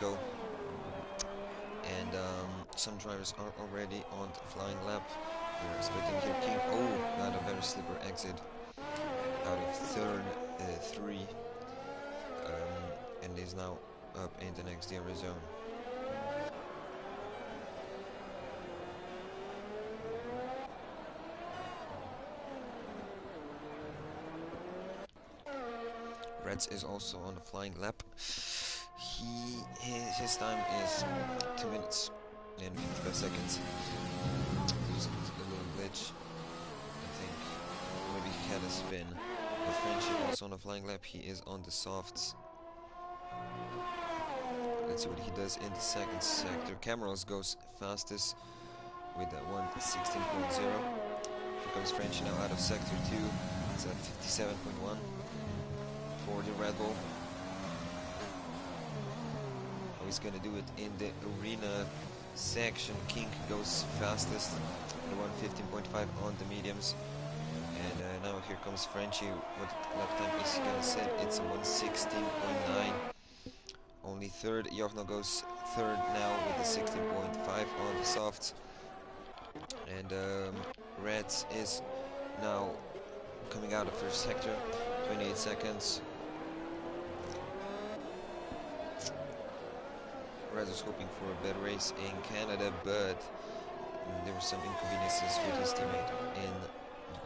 go. And some drivers are already on the flying lap. We're expecting here King. Oh, not a very slippery exit out of turn 3, and is now up in the next DRS zone. Reds is also on the flying lap. His time is 2 minutes and 55 seconds. There's a little glitch. I think maybe he had a spin. But Frenchy also on the flying lap. He is on the softs. Let's see what he does in the second sector. Cameros goes fastest with a 1:16.0. Here comes Frenchy now out of sector 2. It's at 57.1 for the Red Bull. How he's gonna do it in the arena section. King goes fastest with 1:15.5 on the mediums. And now here comes Frenchy. What lap time is he gonna set? It's a 1:16.9. Only third. Jochno goes third now with a 16.5 on the softs. And Reds is now coming out of first sector, 28 seconds. Reds was hoping for a better race in Canada, but there were some inconveniences with his teammate in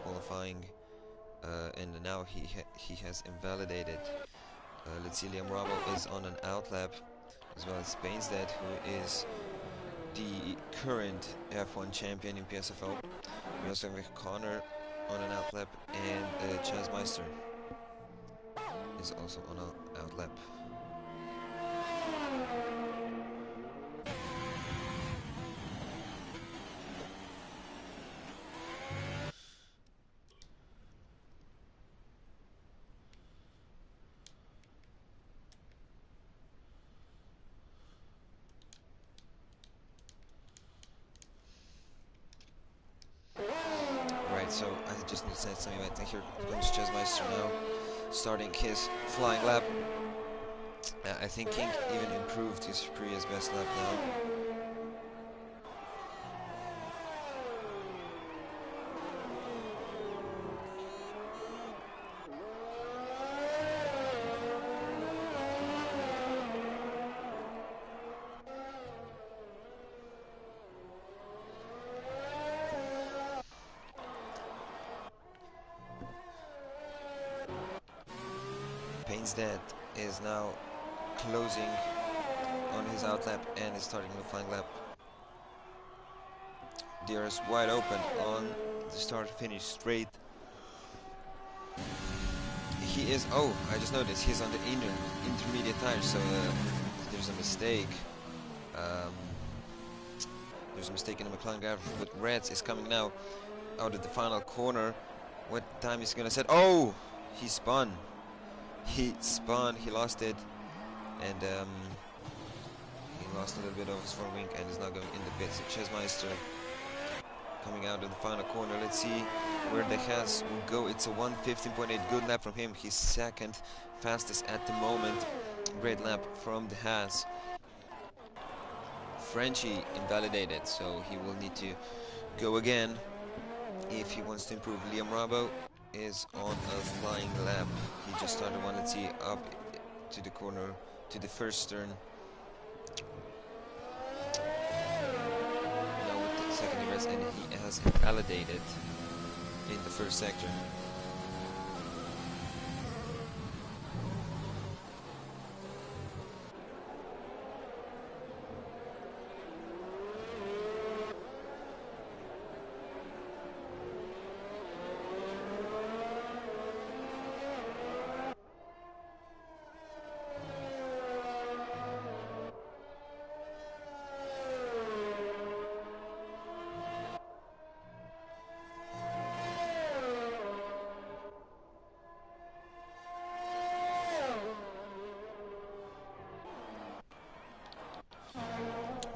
qualifying, and now he has invalidated. Let's see, Liam Rabo is on an outlap, as well as Bainstead, who is the current F1 champion in PSFL. We also have Connor on an outlap, and Chaz Meister is also on an outlap. So I just need to say something about that. Here comes Chesmeister now, starting his flying lap. I think King even improved his previous best lap now. Bainstead is now closing on his outlap and is starting the flying lap. DRS wide open on the start finish straight. He is, oh, I just noticed he's on the intermediate tires, so there's a mistake. There's a mistake in the McLaren graph, but Reds is coming now out of the final corner. What time is he gonna set? Oh, he spun. He lost it, and he lost a little bit of his front wing and is now going in the pits. Chesmeister coming out of the final corner. Let's see where the Haas will go. It's a 1:15.8, good lap from him. He's second fastest at the moment. Great lap from the Haas. Frenchy invalidated, so he will need to go again if he wants to improve. Liam Rabo is on a flying lap. He just started one. Let's see, up to the corner, to the first turn. Now with the second DRS, and he has invalidated in the first sector.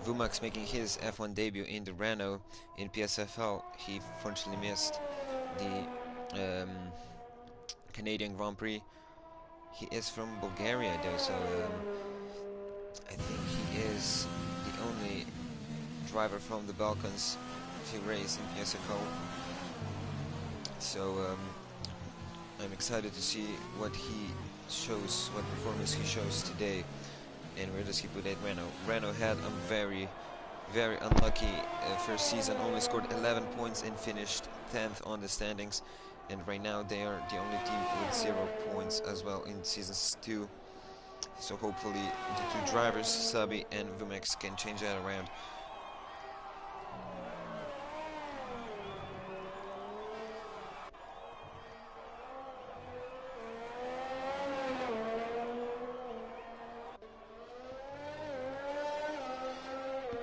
Vumax making his F1 debut in the Renault in PSFL. He fortunately missed the Canadian Grand Prix. He is from Bulgaria though, so I think driver from the Balkans if he races in PSFL. So I'm excited to see what he shows, what performance he shows today. And where does he put it? Renault had a very unlucky first season, only scored 11 points and finished 10th on the standings. And right now they are the only team with 0 points as well in seasons 2. So hopefully the two drivers, Sabi and Vumex, can change that around.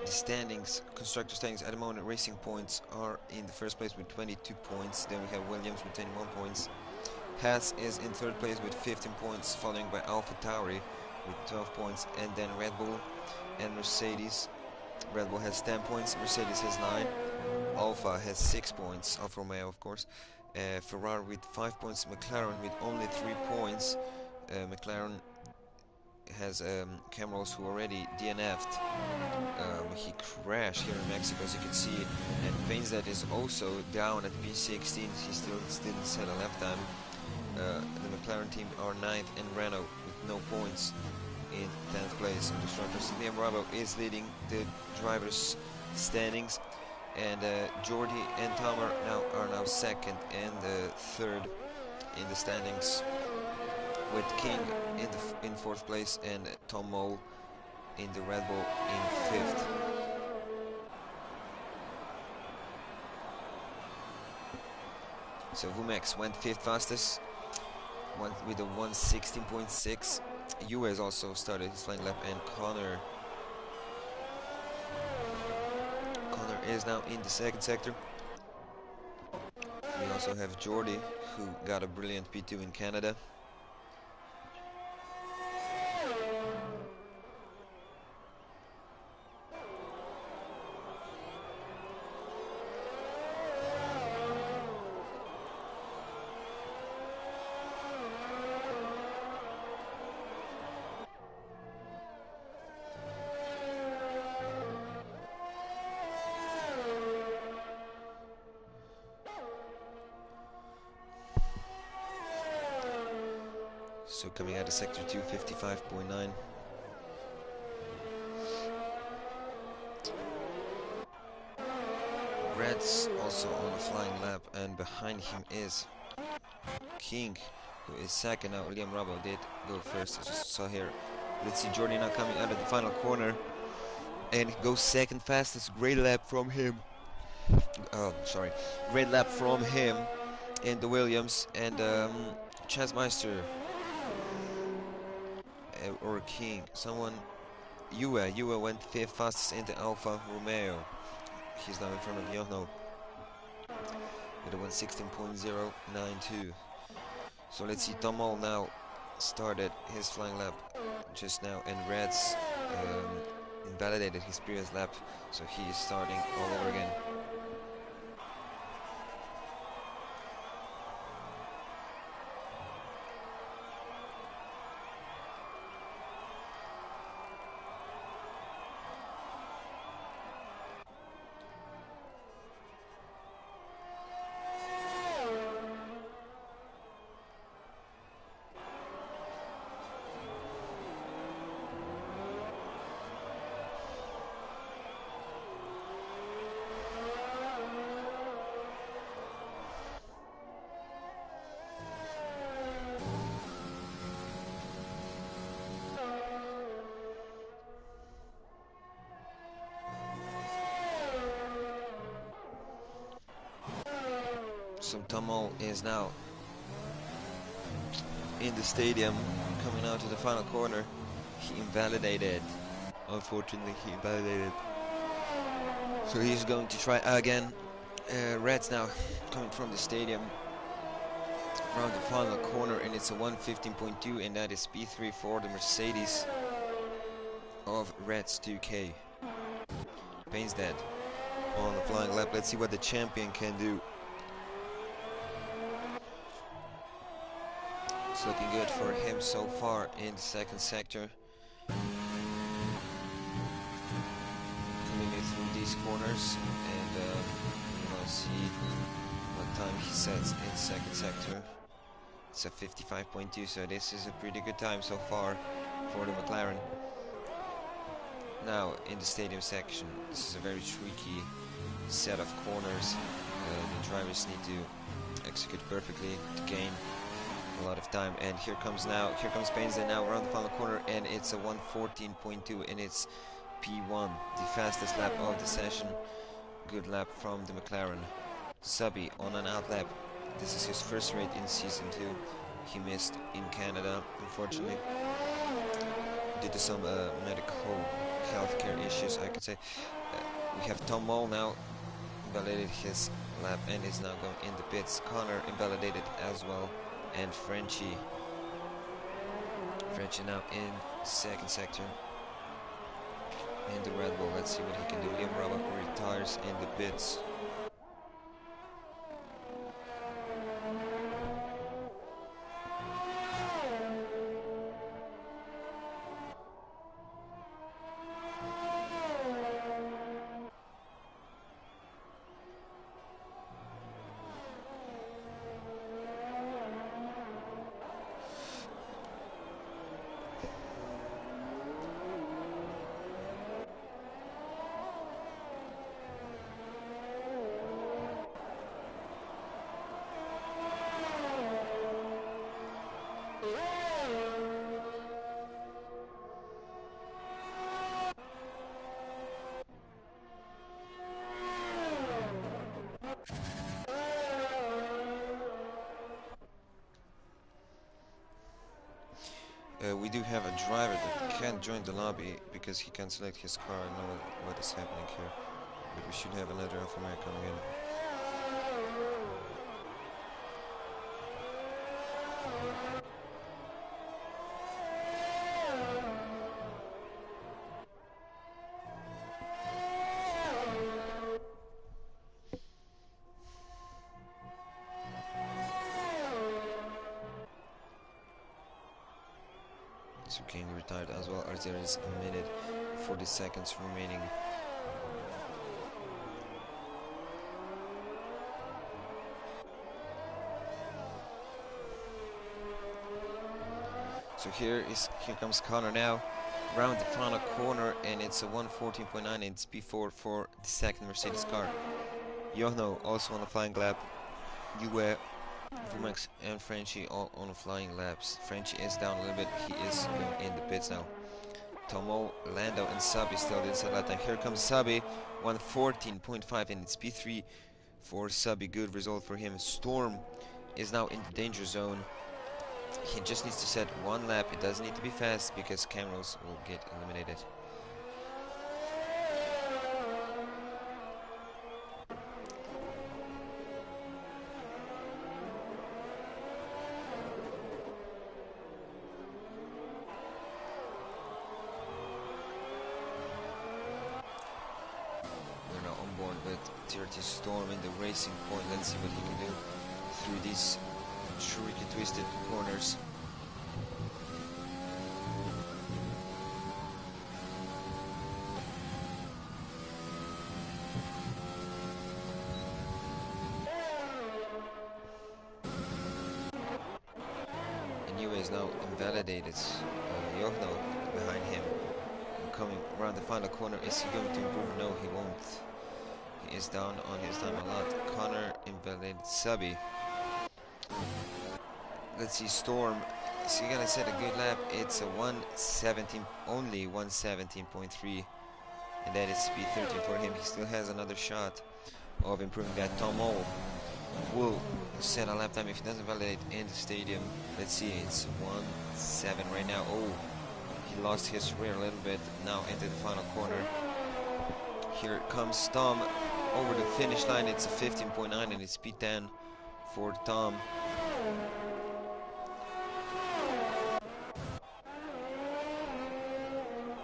The standings, constructor standings at the moment, Racing Points are in the first place with 22 points. Then we have Williams with 21 points. Haas is in third place with 15 points, following by Alpha Tauri with 12 points, and then Red Bull and Mercedes. Red Bull has 10 points, Mercedes has 9, Alpha has 6 points, Alfa Romeo of course, Ferrari with 5 points, McLaren with only 3 points. McLaren has Cameron who already DNF'd. He crashed here in Mexico, as you can see, and Vainstead is also down at P16. He still didn't set a lap time. The McLaren team are 9th, and Renault with no points in 10th place. Constructors, Liam Bravo is leading the drivers' standings, and Jordi and Tamar are now 2nd and 3rd in the standings, with King in 4th place and Tom Mole in the Red Bull in 5th. So Vumex went 5th fastest, with a 1:16.6. US also started his flying lap, and Connor is now in the 2nd sector. We also have Jordi, who got a brilliant P2 in Canada. So coming out of sector 2, 55.9. Red's also on the flying lap, and behind him is King, who is 2nd now. Liam Rabo did go 1st, as you saw here. Let's see Jordi now coming out of the final corner, and he goes 2nd fastest. Great lap from him. Great lap from him in the Williams, and Chasmeister or King, Yue went 5th fastest in the Alfa Romeo. He's now in front of Yono with a 1:16.092. So let's see, Tomal now started his flying lap just now, and Reds invalidated his previous lap, so he is starting all over again. So Tomal is now in the stadium, coming out to the final corner. He invalidated. Unfortunately, he invalidated. So he's going to try again. Reds now coming from the stadium around the final corner, and it's a 1:15.2, and that is P3 for the Mercedes of Reds 2K. Payne's dead on the flying lap. Let's see what the champion can do. It's looking good for him so far in the 2nd sector. Coming in through these these corners, and we'll see what time he sets in second sector. It's a 55.2, so this is a pretty good time so far for the McLaren. Now in the stadium section, this is a very tricky set of corners. The drivers need to execute perfectly to gain a lot of time. And here comes Painsley now around the final corner, and it's a 1:14.2, and it's P1, the fastest lap of the session. Good lap from the McLaren. Subby on an out lap. This is his first race in season 2. He missed in Canada, unfortunately, due to some medical healthcare issues, I could say. We have Tom Moll now invalidated his lap and is now going in the pits. Connor invalidated as well, and Frenchie now in second sector in the Red Bull. Let's see what he can do. Liam Rubber retires in the pits. We do have a driver that can't join the lobby because he can't select his car. I don't know what is happening here, but we should have another Alfa Romeo coming in. So King retired as well, as there is a minute 40 seconds remaining. So here comes Connor now, round the final corner, and it's a 1:14.9, and it's P4 for the second Mercedes car. Jono also on a flying lap. Uwe, Vumax and Frenchie all on flying laps. Frenchie is down a little bit. He is going in the pits now. Tomo, Lando and Sabi still inside lap time. Here comes Sabi, 1:14.5, and it's P3 for Sabi. Good result for him. Storm is now in the danger zone. He just needs to set one lap. It doesn't need to be fast because Camrose will get eliminated. Storm in the racing point. Let's see what he can do through these tricky twisted corners. And Uwe is now invalidated. Jochno behind him, coming around the final corner. Is he going to improve? No, he won't. He is down on his time a lot. Connor invalidated Subby. Let's see, Storm. Is he gonna set a good lap? It's a 1:17, only 1:17.3, and that is speed 13 for him. He still has another shot of improving that. Tomo will set a lap time if he doesn't validate in the stadium. Let's see, it's 1:7 right now. Oh, he lost his rear a little bit. Now into the final corner. Here comes Tom over the finish line. It's a 15.9, and it's P10 for Tom.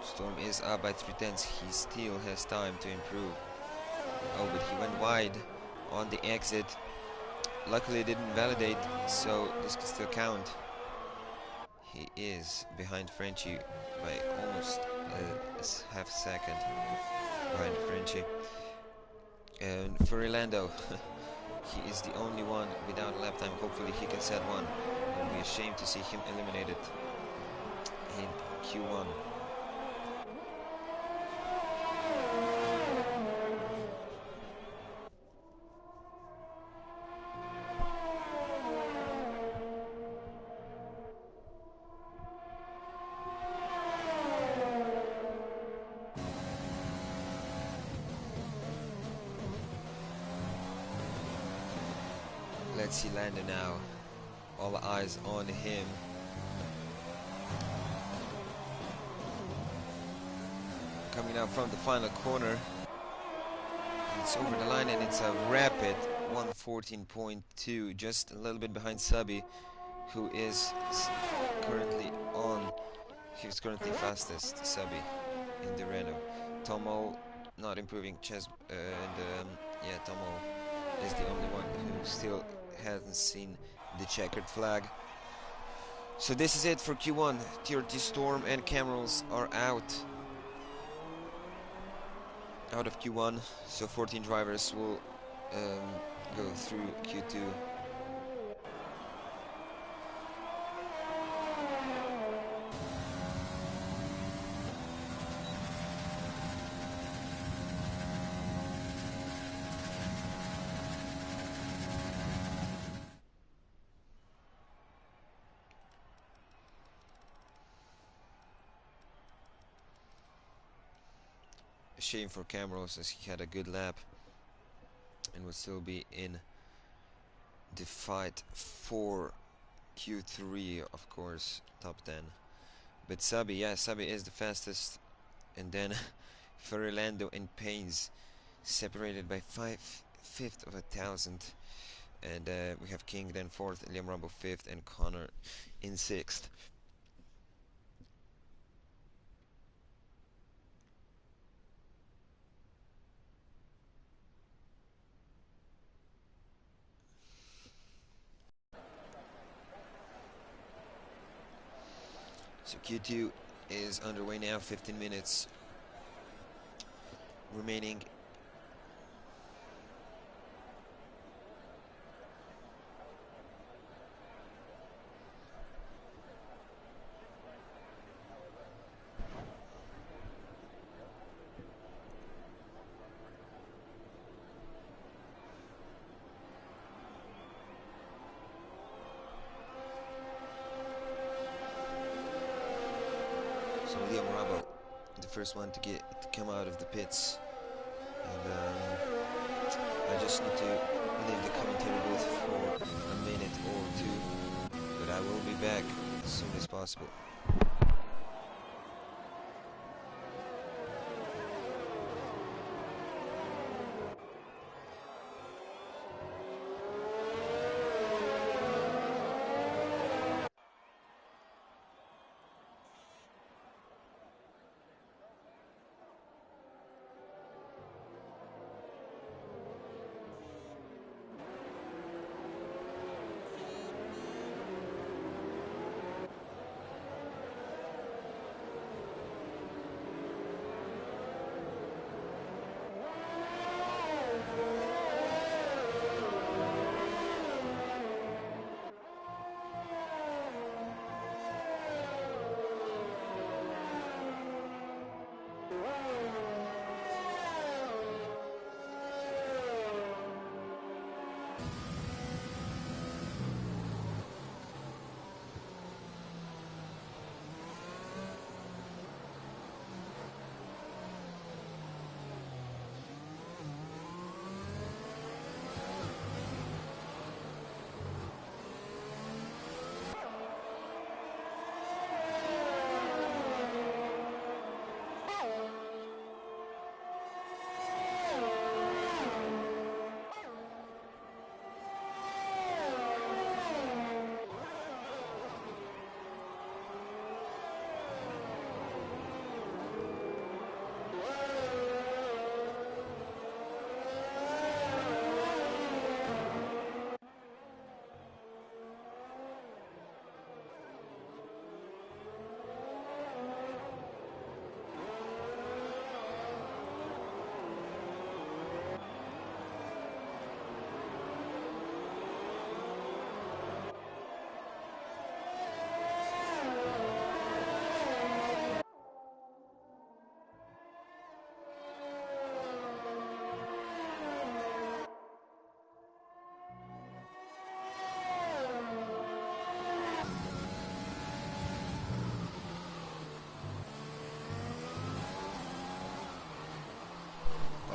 Storm is up by 3/10. He still has time to improve. Oh, but he went wide on the exit. Luckily it didn't validate, so this can still count. He is behind Frenchie by almost half second behind Frenchie. And for Orlando, he is the only one without a lap time. Hopefully he can set one. It would be a shame to see him eliminated in Q1. Let's see Lando now. All eyes on him. Coming out from the final corner. It's over the line and it's a rapid 1:14.2, just a little bit behind Sabi, who is currently on. He's currently fastest, Sabi, in the Renault. Tomo not improving, yeah, Tomo is the only one who still hasn't seen the checkered flag. So this is it for Q1. TRT Storm and Camerals are out of Q1, so 14 drivers will go through Q2. A shame for Camerals, as he had a good lap and would still be in the fight for Q3, of course, top 10. But Sabi, yeah, Sabi is the fastest, and then Ferrolando and Pains separated by 5/5 of a thousand, and we have King then 4th, Liam Rumble 5th, and Connor in 6th. So Q2 is underway now, 15 minutes remaining. So Liam Rabo, the first one to come out of the pits, and I just need to leave the commentary booth for a minute or two, but I will be back as soon as possible.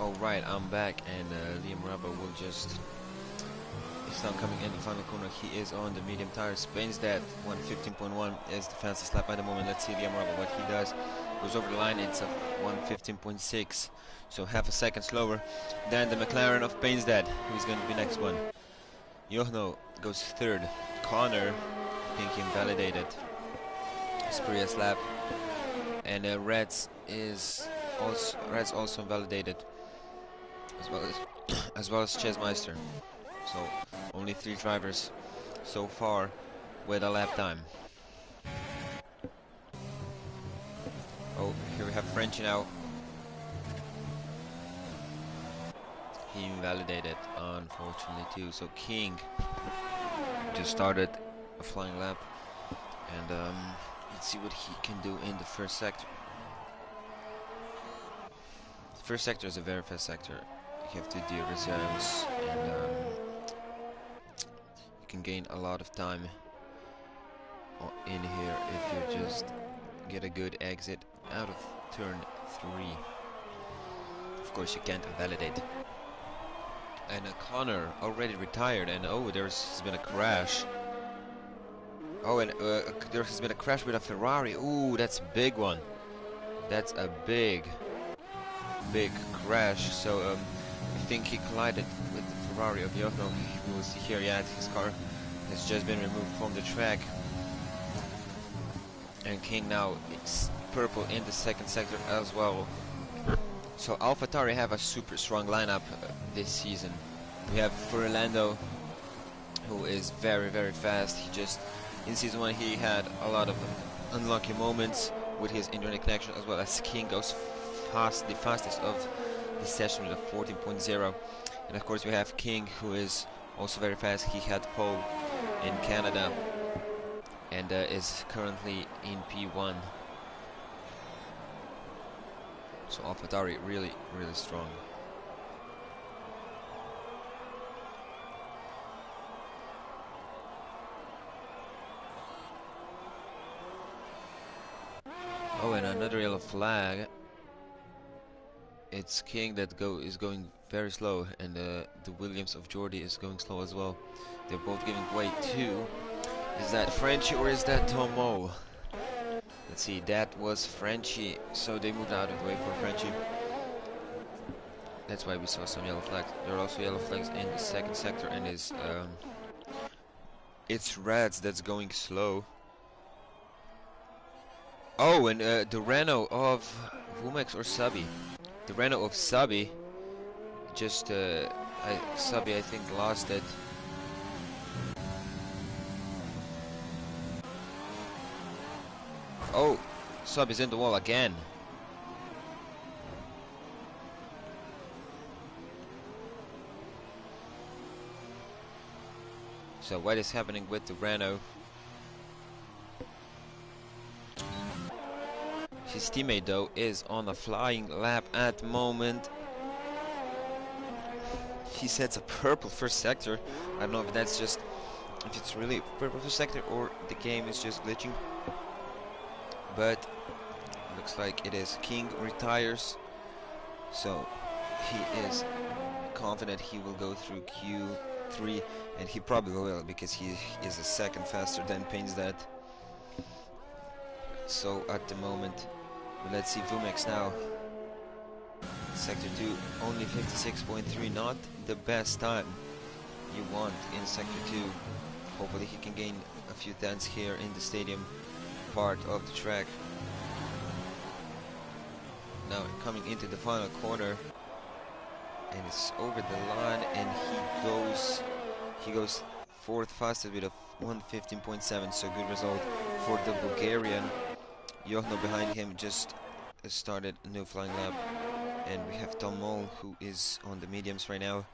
Alright, I'm back, and Liam Rubber will just... He's now coming in the final corner. He is on the medium tires. Baines that 115.1 is the fastest lap at the moment. Let's see Liam Rubber what he does. Goes over the line, it's a 115.6, so half a second slower than the McLaren of Painsdad, who's going to be next one. Jochno goes third. Connor, I think he invalidated his previous lap, and Reds also invalidated, as well as Chesmeister. So only 3 drivers so far with a lap time. Oh, here we have French now. He invalidated, unfortunately, too. So King just started a flying lap, and let's see what he can do in the first sector. The first sector is a very fast sector. You have to do reserves, and you can gain a lot of time in here if you just get a good exit out of turn 3. Of course, you can't invalidate. And Connor already retired, and oh, there's been a crash. Oh, and there has been a crash with a Ferrari. Ooh, that's a big one. That's a big crash. So I think he collided with the Ferrari of Jochno. We will see here. Yeah, his car has just been removed from the track. And King now is purple in the second sector as well. So AlphaTauri have a super strong lineup this season. We have Furlando, who is very fast. He just, in season 1, he had a lot of unlucky moments with his internet connection, as well as King goes fast, the fastest of the session with a 14.0. And of course we have King, who is also very fast. He had pole in Canada and is currently in P1. So AlphaTauri really strong. Oh, and another yellow flag. It's King that is going very slow, and the Williams of Jordi is going slow as well. They're both giving way too. Is that Frenchie or is that Tomo? Let's see, that was Frenchie, so they moved out of the way for Frenchie. That's why we saw some yellow flags. There are also yellow flags in the second sector, and it's Reds that's going slow. Oh, and the Renault of Vumex or Sabi. The Renault of Sabi just Sabi I think lost it. Oh, Sub is in the wall again. So what is happening with the Renault? His teammate though is on a flying lap at the moment. He sets a purple first sector. I don't know if that's just, if it's really purple first sector or the game is just glitching. But looks like it is. King retires, so he is confident he will go through Q3, and he probably will because he is a second faster than Painsdad. So at the moment, let's see Vumex now. Sector 2, only 56.3, not the best time you want in Sector 2. Hopefully he can gain a few tenths here in the stadium part of the track. Now coming into the final corner, and it's over the line, and he goes fourth fastest with a 115.7, so good result for the Bulgarian. Jochno behind him just started a new flying lap, and we have Tom Mole, who is on the mediums right now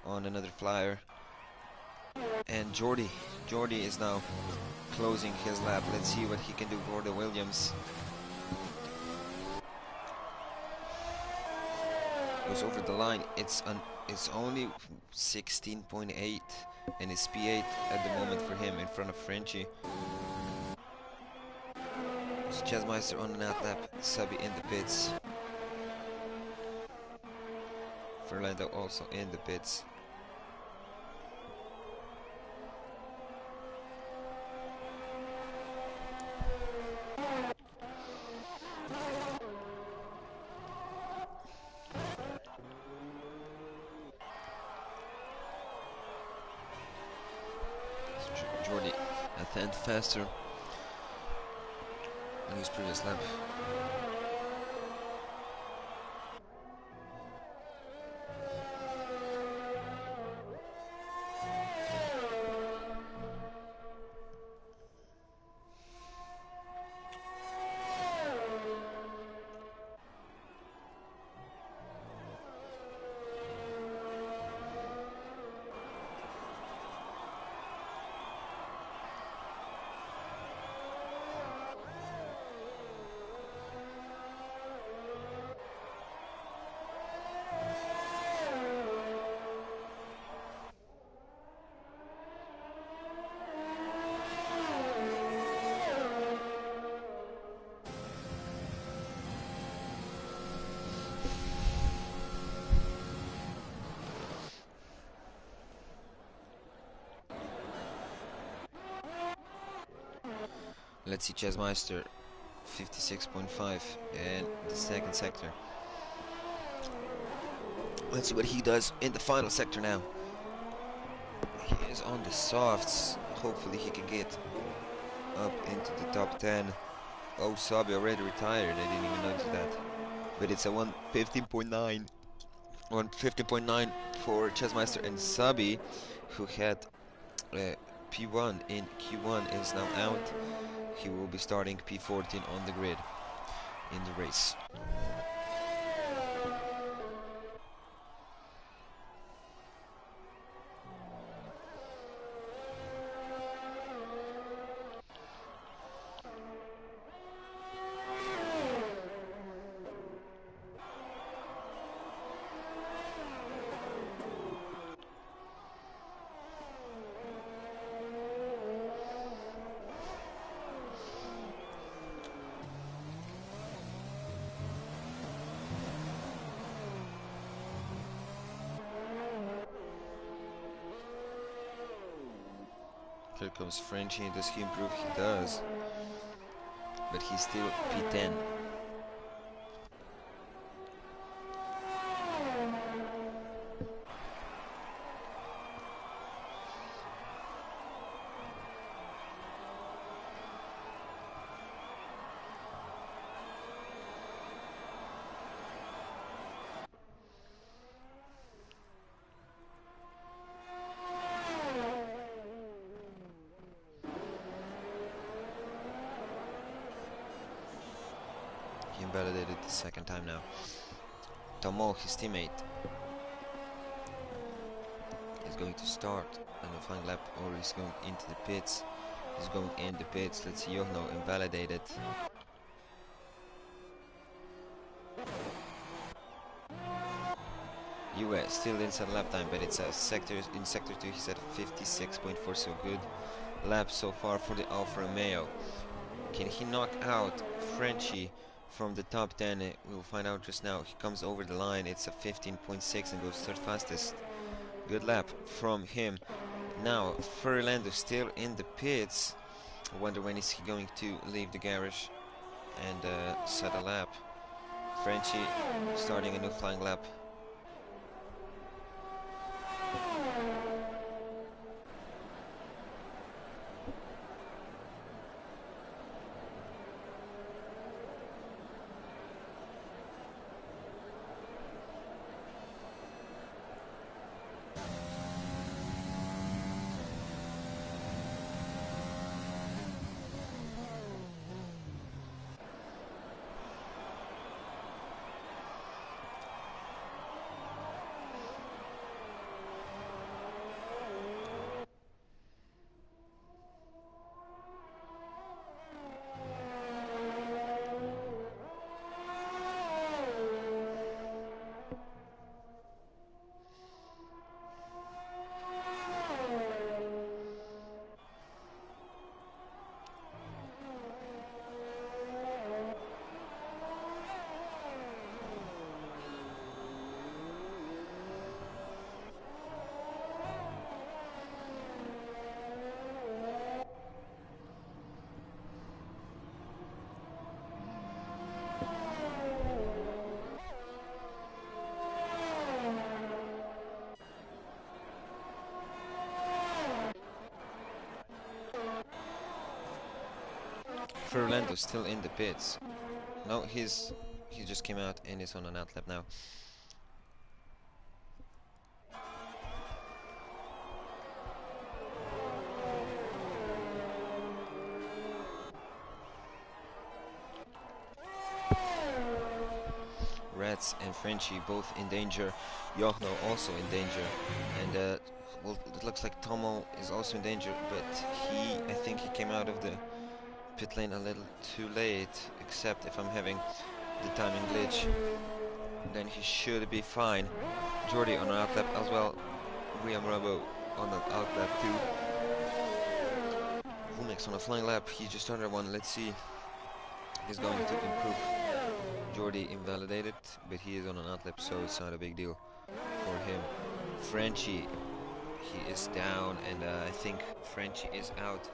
on another flyer, and Jordi is now closing his lap. Let's see what he can do for the Williams. Goes over the line. It's only 16.8, and it's P8 at the moment for him in front of Frenchie. So Chesmeister on an out lap, Sabi in the pits. Fernando also in the pits. Jordi a tenth faster than his previous lap. Let's see Chessmeister 56.5 in the second sector. Let's see what he does in the final sector now. He is on the softs. Hopefully he can get up into the top 10. Oh, Sabi already retired. I didn't even notice that. But it's a 115.9. 115.9 for Chessmeister, and Sabi, who had P1 in Q1, is now out. He will be starting P14 on the grid in the race. Here comes Frenchie. Does he improve? He does. But he's still P10. He invalidated the second time now. Tomo, his teammate, is going to start on the final lap, or he's going into the pits. He's going in the pits. Let's see, Yohno invalidated. US still inside lap time, but it's a sector in sector 2. He's at 56.4, so good lap so far for the Alfa Romeo. Can he knock out Frenchie from the top 10? We'll find out just now. He comes over the line. It's a 15.6 and goes third fastest. Good lap from him. Now Fernando still in the pits. I wonder when is he going to leave the garage and set a lap. Frenchie starting a new flying lap. Fernando still in the pits. No, he just came out and is on an outlap now. Rats and Frenchie both in danger. Jochno also in danger. And well, it looks like Tomo is also in danger, but I think he came out of the pit lane a little too late, except if I'm having the timing glitch, then he should be fine. Jordi on an outlap as well. Liam Rabo on an outlap too. Vumex on a flying lap. He just started one. Let's see. He's going to improve. Jordi invalidated, but he is on an outlap, so it's not a big deal for him. Frenchie, he is down, and I think Frenchie is out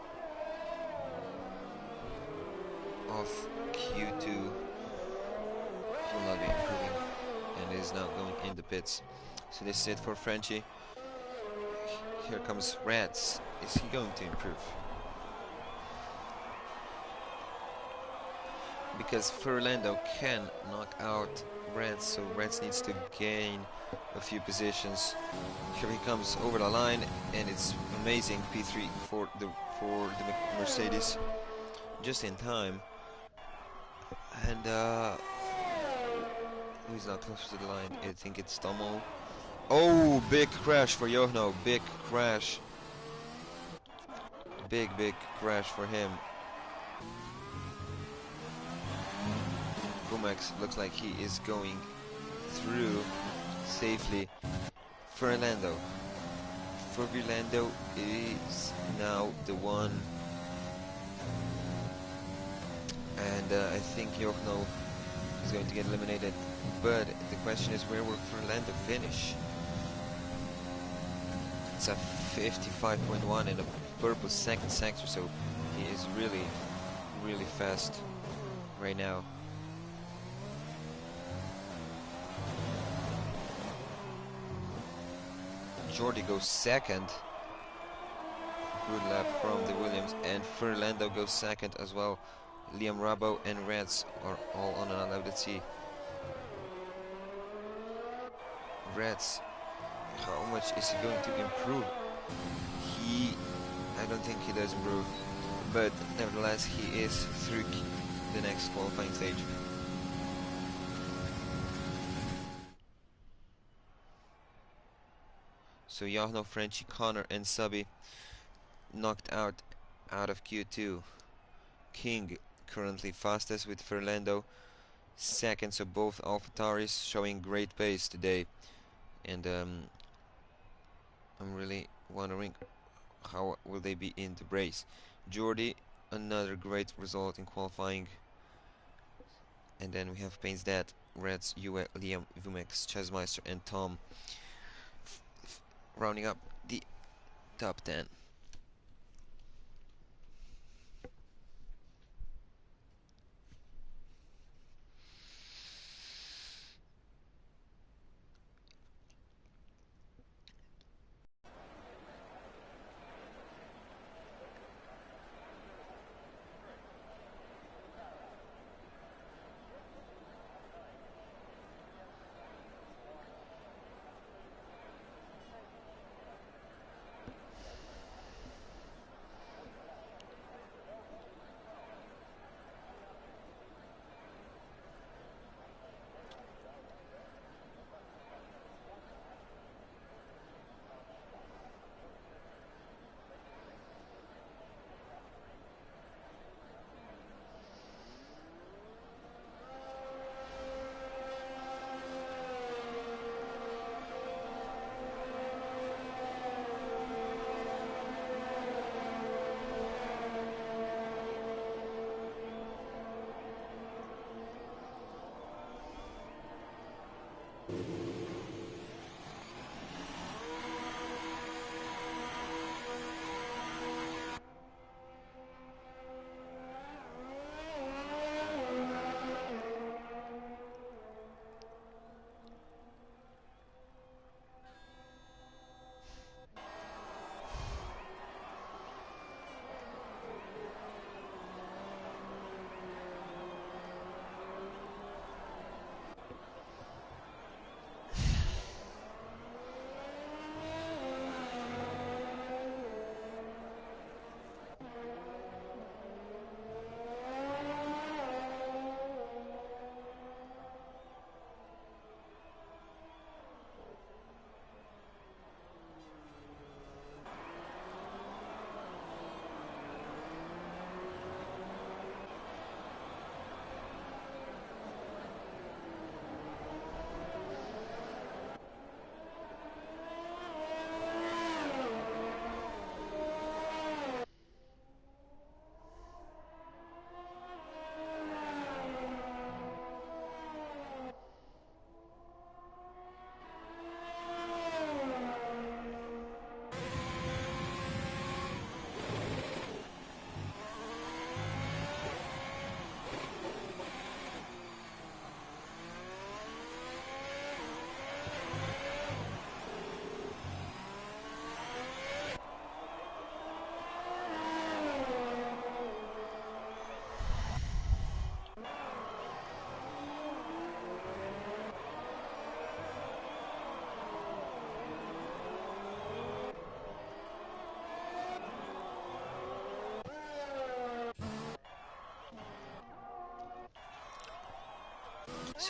of Q2. He will not be improving, and is now going in the pits. So this is it for Frenchie. Here comes Rats. Is he going to improve? Because Fernando can knock out Reds, so Reds needs to gain a few positions. Here he comes over the line, and it's amazing P3 for the Mercedes, just in time. And who's not close to the line? I think it's Tomo. Oh, big crash for Jochno, big crash. Big crash for him. Vumex looks like he is going through safely. Fernando is now the one, and I think Jochno is going to get eliminated, but the question is, where will Fernando finish? It's a 55.1 in a purple second sector, so he is really fast right now. Jordi goes second. Good lap from the Williams, and Fernando goes second as well. Liam Rabo and Reds are all on another lap. Let's see. Reds, how much is he going to improve? I don't think he does improve, but nevertheless he is through the next qualifying stage. So Jochno, Frenchie, Connor and Subby knocked out of Q2. King currently fastest with Fernando second, so both AlphaTauris showing great pace today, and I'm really wondering how will they be in the race. Jordi, another great result in qualifying, and then we have Pain's Dad, Reds, Yue, Liam, Vumex, Chessmeister and Tom rounding up the top 10.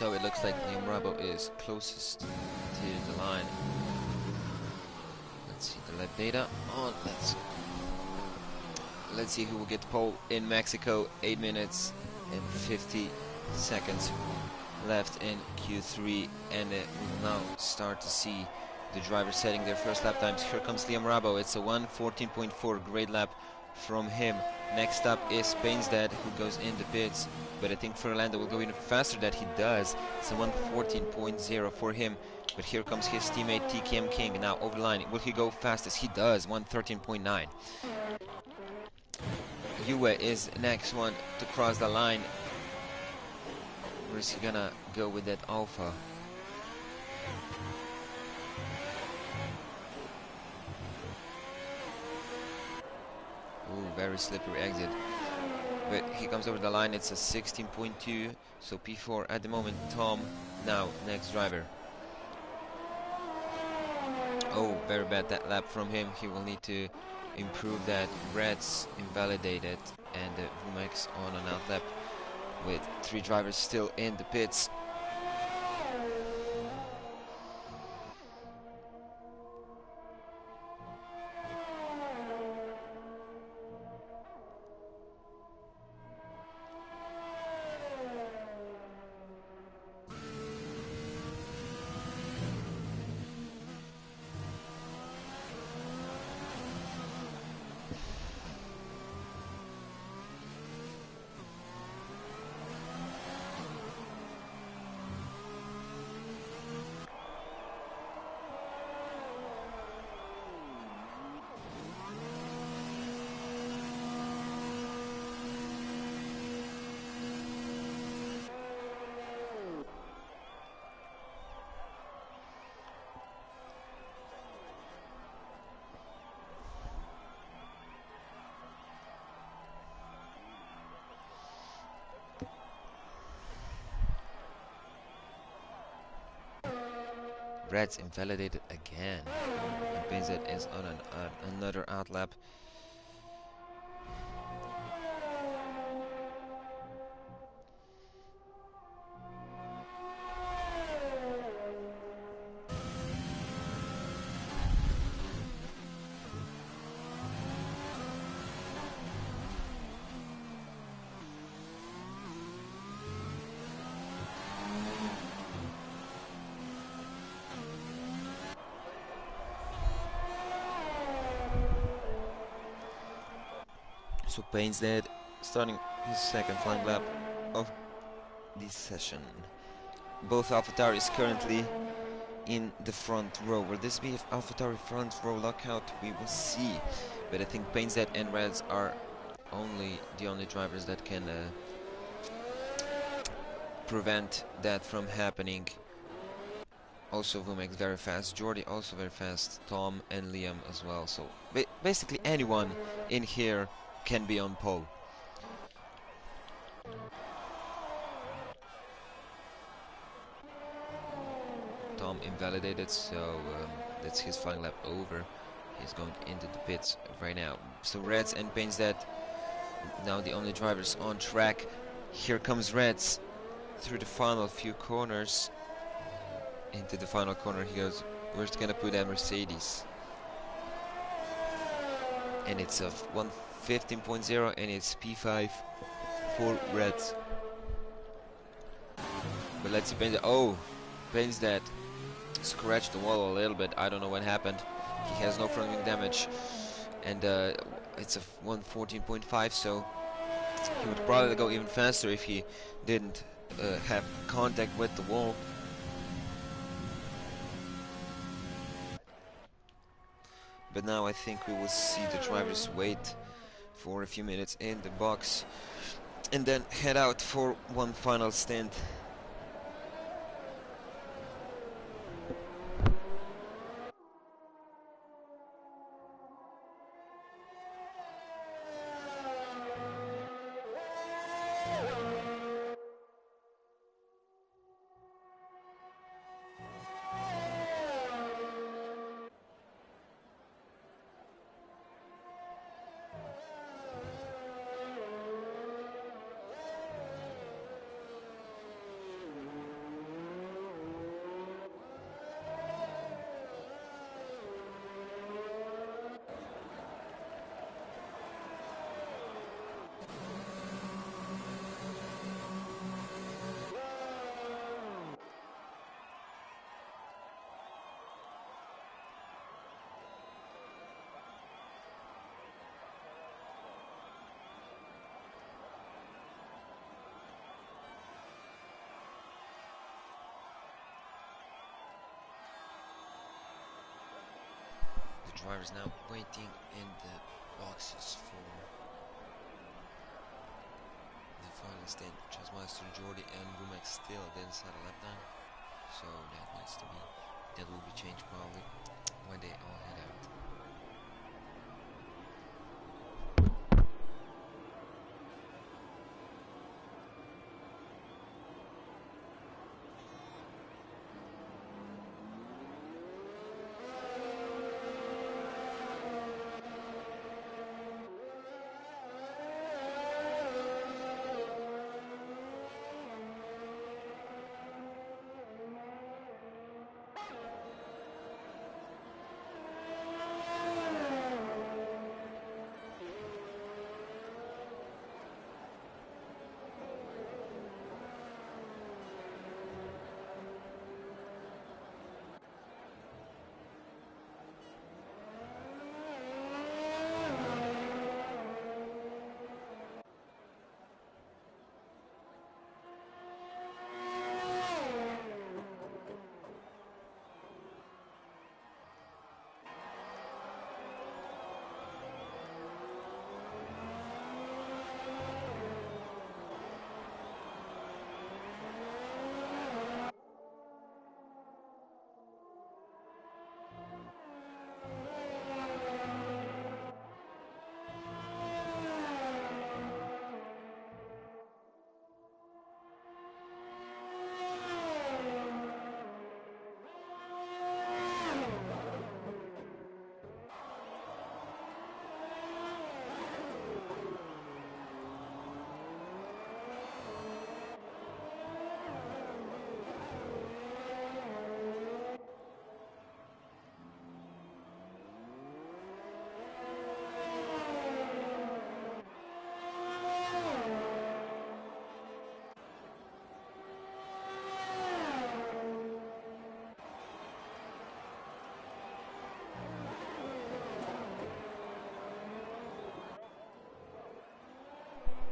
So it looks like Liam Rabo is closest to the line. Let's see the lap data on. Let's see who will get the pole in Mexico. 8 minutes and 50 seconds left in Q3, and we'll now start to see the drivers setting their first lap times. Here comes Liam Rabo. It's a 1:14.4, great lap from him. Next up is Painsdad, who goes in the pits, but I think Fernando will go even faster than he does. It's a 1:14.0 for him, but here comes his teammate TKM King now over the line. Will he go fastest? He does, 1:13.9. Yue is next one to cross the line. Where is he gonna go with that Alpha? Ooh, very slippery exit. But he comes over the line, it's a 16.2, so P4 at the moment. Tom, now, next driver. Oh, very bad that lap from him. He will need to improve that. Reds invalidated, and Vumex on an out lap with 3 drivers still in the pits. Reds invalidated again. And BZ is on another out lap. So Payne's dead, starting his second flying lap of this session. Both AlphaTauris currently in the front row. Will this be AlphaTauri front row lockout? We will see. But I think Payne's dead and Reds are the only drivers that can prevent that from happening. Also Vumex very fast, Jordi also very fast, Tom and Liam as well. So basically anyone in here can be on pole. Tom invalidated, so that's his final lap over. He's going into the pits right now. So Reds and Payne's dead, now the only drivers on track. Here comes Reds through the final few corners. Into the final corner he goes. Where's gonna put that Mercedes? And it's a 1:15.0 and it's P5 for Reds. But let's see Payne's. Oh, Payne's dead. Scratched the wall a little bit. I don't know what happened. He has no front wing damage, and it's a 1:14.5. So he would probably go even faster if he didn't have contact with the wall. But now I think we will see the drivers wait for a few minutes in the box and then head out for one final stint. drivers now waiting in the boxes for the final stint. Chasmeister, Jordi and Vumex still didn't set a lap time, so that will be changed probably when they all head out.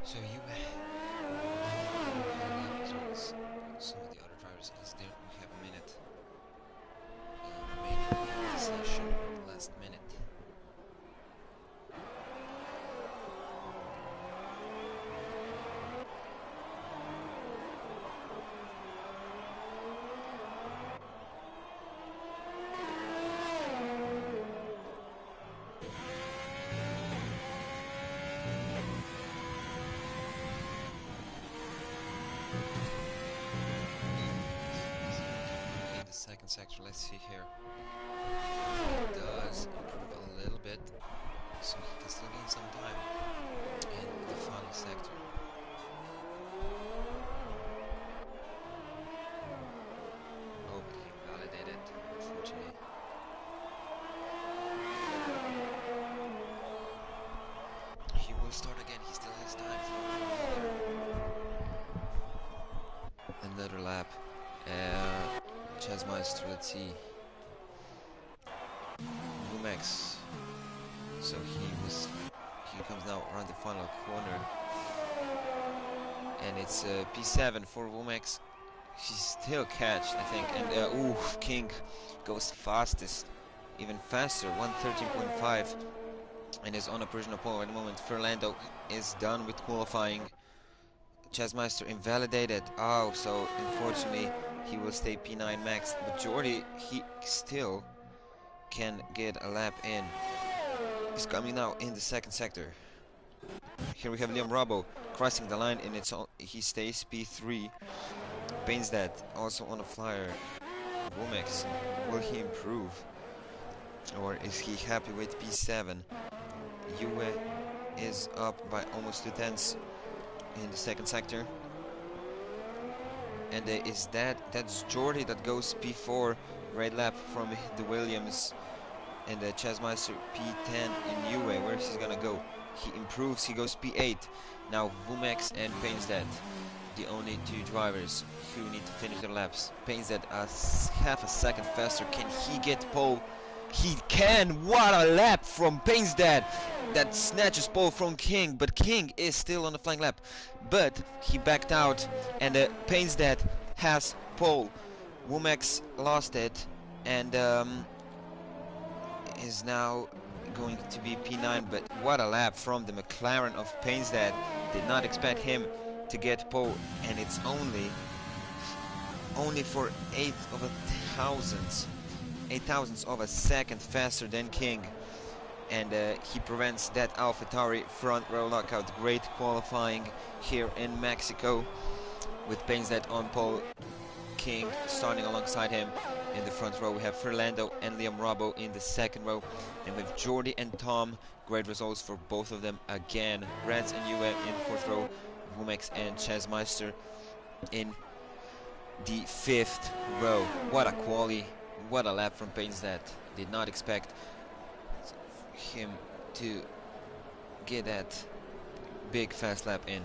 So you some of the other drivers, as there we have a minute remaining in the session, the last minute. Second sector, let's see here. It does improve a little bit, so he can still gain some time in the final sector. Oh, but he validated, unfortunately. He will start again, he still has time for another lap. Chasmeister, let's see. Vumex. So he comes now around the final corner. And it's P7 for Vumex. He's still catched, I think. And King goes fastest, even faster, 113.5, and is on a provisional pole at the moment. Fernando is done with qualifying. Chasmeister invalidated. Oh, so unfortunately he will stay P9 max, but Jordi, he still can get a lap in. He's coming now in the second sector. Here we have Liam Robbo crossing the line, and he stays P3. Painstad also on a flyer. Vumex, will he improve, or is he happy with P7? Yue is up by almost 2/10 in the second sector. And that's Jordi that goes P4, right lap from the Williams, and the Chasmeister P10 in Yue. Where's he gonna go? He improves, he goes P8. Now Vumex and Painstad, the only two drivers who need to finish their laps. Painstad half a second faster. Can he get pole? He can! What a lap from Painstad! That snatches pole from King, but King is still on the flying lap. But he backed out, and Painstad has pole. Vumex lost it, and is now going to be P9, but what a lap from the McLaren of Painstad. Did not expect him to get pole, and it's only for eight thousandths of a second faster than King, and he prevents that AlphaTauri front row lockout. Great qualifying here in Mexico with Painstad on pole, King starting alongside him. In the front row we have Fernando and Liam Robbo in the second row, and with Jordi and Tom, great results for both of them again. Reds and Yue in fourth row, Wumex and Chesmeister in the fifth row. What a quali, what a lap from Painstad. Did not expect him to get that big fast lap in.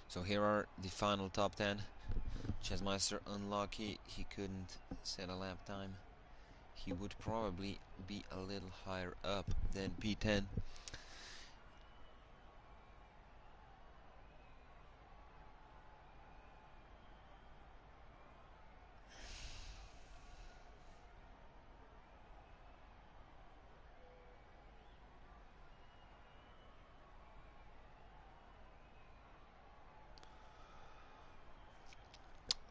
So here are the final top 10. Chesmeister unlucky, he couldn't set a lap time. He would probably be a little higher up than P10.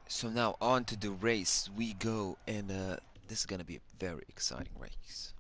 So now on to the race we go, and this is gonna be a very exciting race.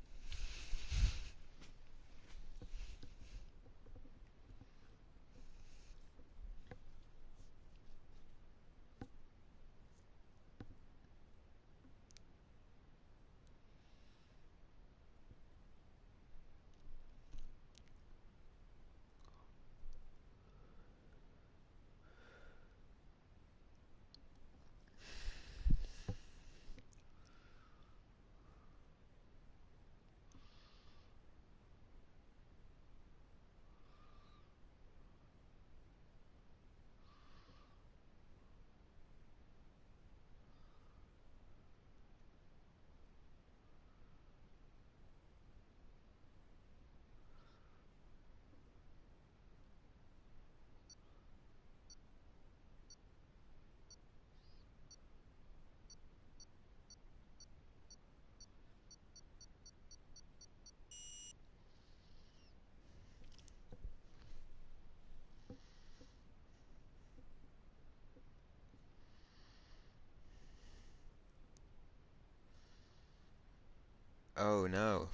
Oh no,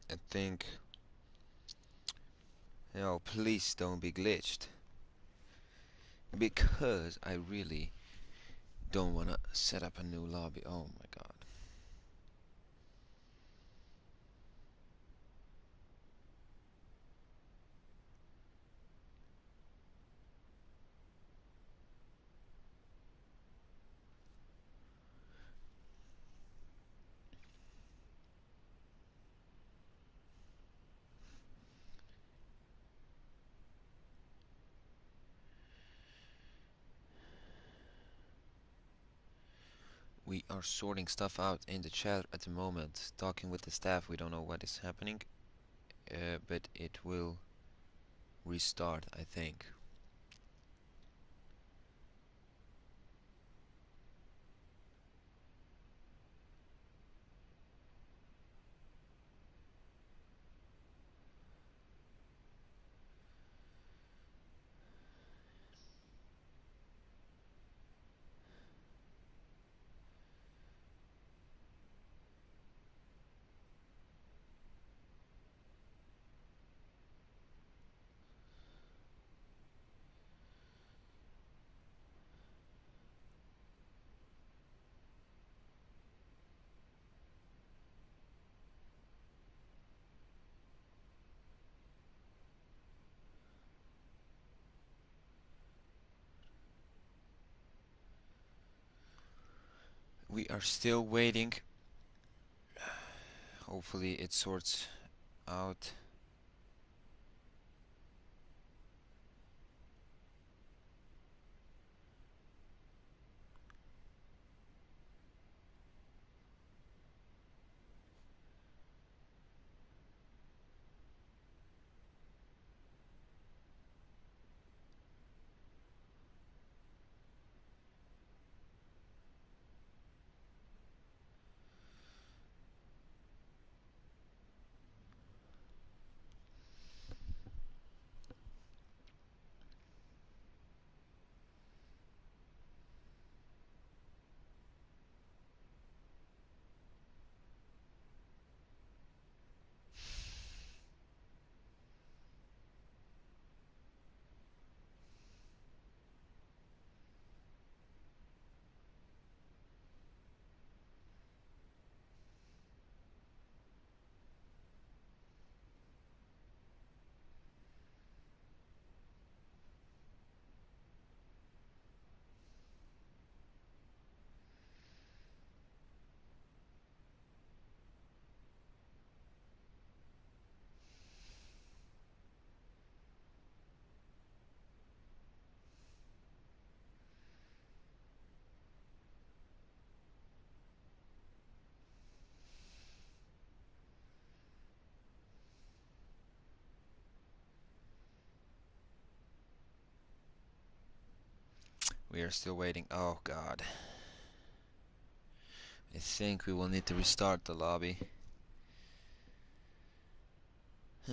I think... Oh, please don't be glitched. Because I really don't want to set up a new lobby. Oh my god. We are sorting stuff out in the chat at the moment, talking with the staff. We don't know what is happening, but it will restart, I think. We are still waiting. Hopefully it sorts out. We are still waiting. Oh god. I think we will need to restart the lobby. I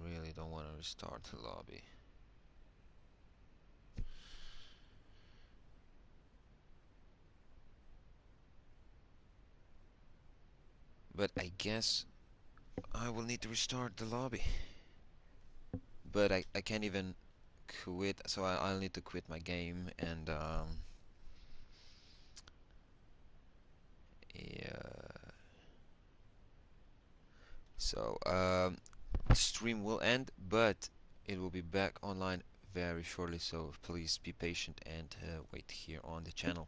really don't want to restart the lobby. But I guess I will need to restart the lobby. But I can't even quit, so I'll need to quit my game and yeah. So the stream will end, but it will be back online very shortly. So please be patient and wait here on the channel.